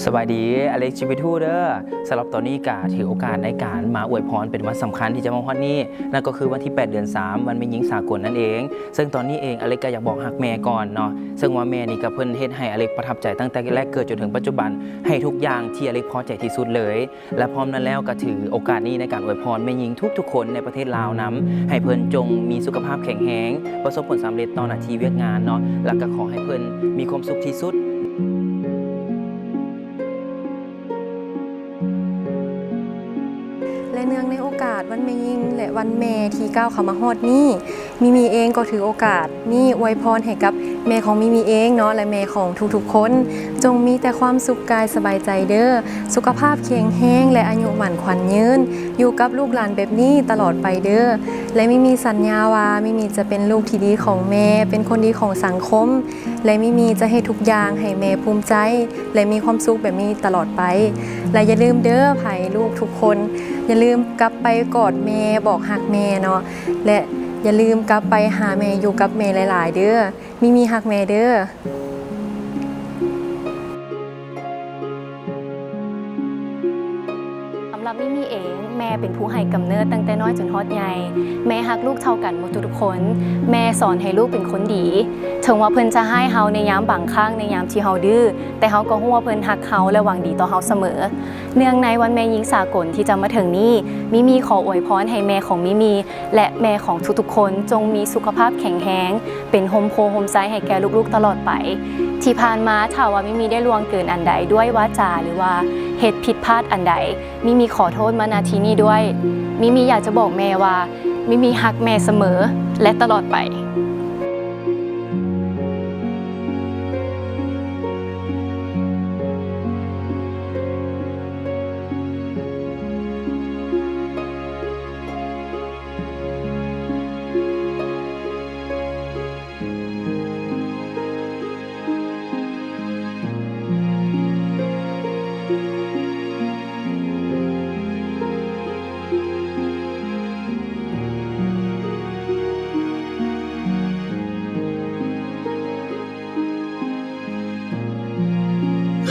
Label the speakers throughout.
Speaker 1: สบายดีอเล็กชีวิตทูเด้อสำหรับตอนนี้กาถือโอกาสในการมาอวยพรเป็นวันสำคัญที่จะมาฮอดนี้นั่นก็คือวันที่8 เดือน 3วันแม่หญิงสากลนั่นเองซึ่งตอนนี้เองอเล็กก็อยากบอกฮักแม่ก่อนเนาะซึ่งว่าแม่นี่ก็เพิ่นเฮ็ดให้อเล็กประทับใจตั้งแต่แรกเกิดจนถึงปัจจุบันให้ทุกอย่างที่อเล็กพอใจที่สุดเลยและพร้อมนั้นแล้วก็ถือโอกาสนี้ในการอวยพรแม่หญิงทุกคนในประเทศลาวนํให้เพิ่นจงมีสุขภาพแข็งแรงประสบผลสำเร็จต่อหน้าที่เวียกงานเนาะแล้วก็ขอให้เพิ่นมีความสุขที่สุด
Speaker 2: และเนื่องในโอกาสวันแม่ยิ่งและวันแม่ที่ก้าวเข้ามาฮอดนี้มีเองก็ถือโอกาสนี้อวยพรให้กับแม่ของมีเองเนาะและแม่ของทุกๆคนจงมีแต่ความสุขกายสบายใจเด้อสุขภาพแข็งแรงและอายุหมั่นขวัญยืนอยู่กับลูกหลานแบบนี้ตลอดไปเด้อและมีสัญญาว่ามีจะเป็นลูกที่ดีของแม่เป็นคนดีของสังคมและมีจะให้ทุกอย่างให้แม่ภูมิใจและมีความสุขแบบนี้ตลอดไปและอย่าลืมเด้อไผลูกทุกคนอย่าลืมกลับไปกอดแม่บอกฮักแม่เนาะและอย่าลืมกลับไปหาแม่อยู่กับแม่หลายๆเด้อมีฮักแม่เด้อ
Speaker 3: สำหรับมิมี่เองแม่เป็นผู้ให้กำเนิดตั้งแต่น้อยจนฮอดใหญ่แม่ฮักลูกเท่ากันหมดทุกคนแม่สอนให้ลูกเป็นคนดีถึงว่าเพิ่นจะให้เฮาในยามบางครั้งในยามที่เฮาดื้อแต่เฮาก็ฮู้ว่าเพิ่นฮักเฮาและหวังดีต่อเฮาเสมอเนื่องในวันแม่หญิงสากลที่จะมาถึงนี้มิมี่ขออวยพรให้แม่ของมิมี่และแม่ของทุกๆคนจงมีสุขภาพแข็งแรงเป็นโฮมโพโฮมไซให้แก่ลูกๆตลอดไปที่ผ่านมาถ้าว่ามิมี่ได้ล่วงเกินอันใดด้วยวาจาหรือว่าเหตุผิดพลาดอันใดมิมี่ขอโทษมาณที่นี้ด้วยมิมี่อยากจะบอกแม่ว่ามิมี่ฮักแม่เสมอและตลอดไป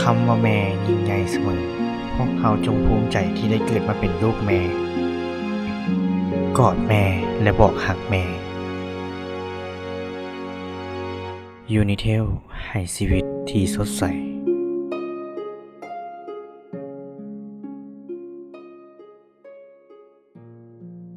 Speaker 4: คำว่าแม่ยิ่งใหญ่เสมอพวกเขาจงภูมิใจที่ได้เกิดมาเป็นลูกแม่กอดแม่และบอกหักแม่ยูนิเทลให้ชีวิตที่สดใส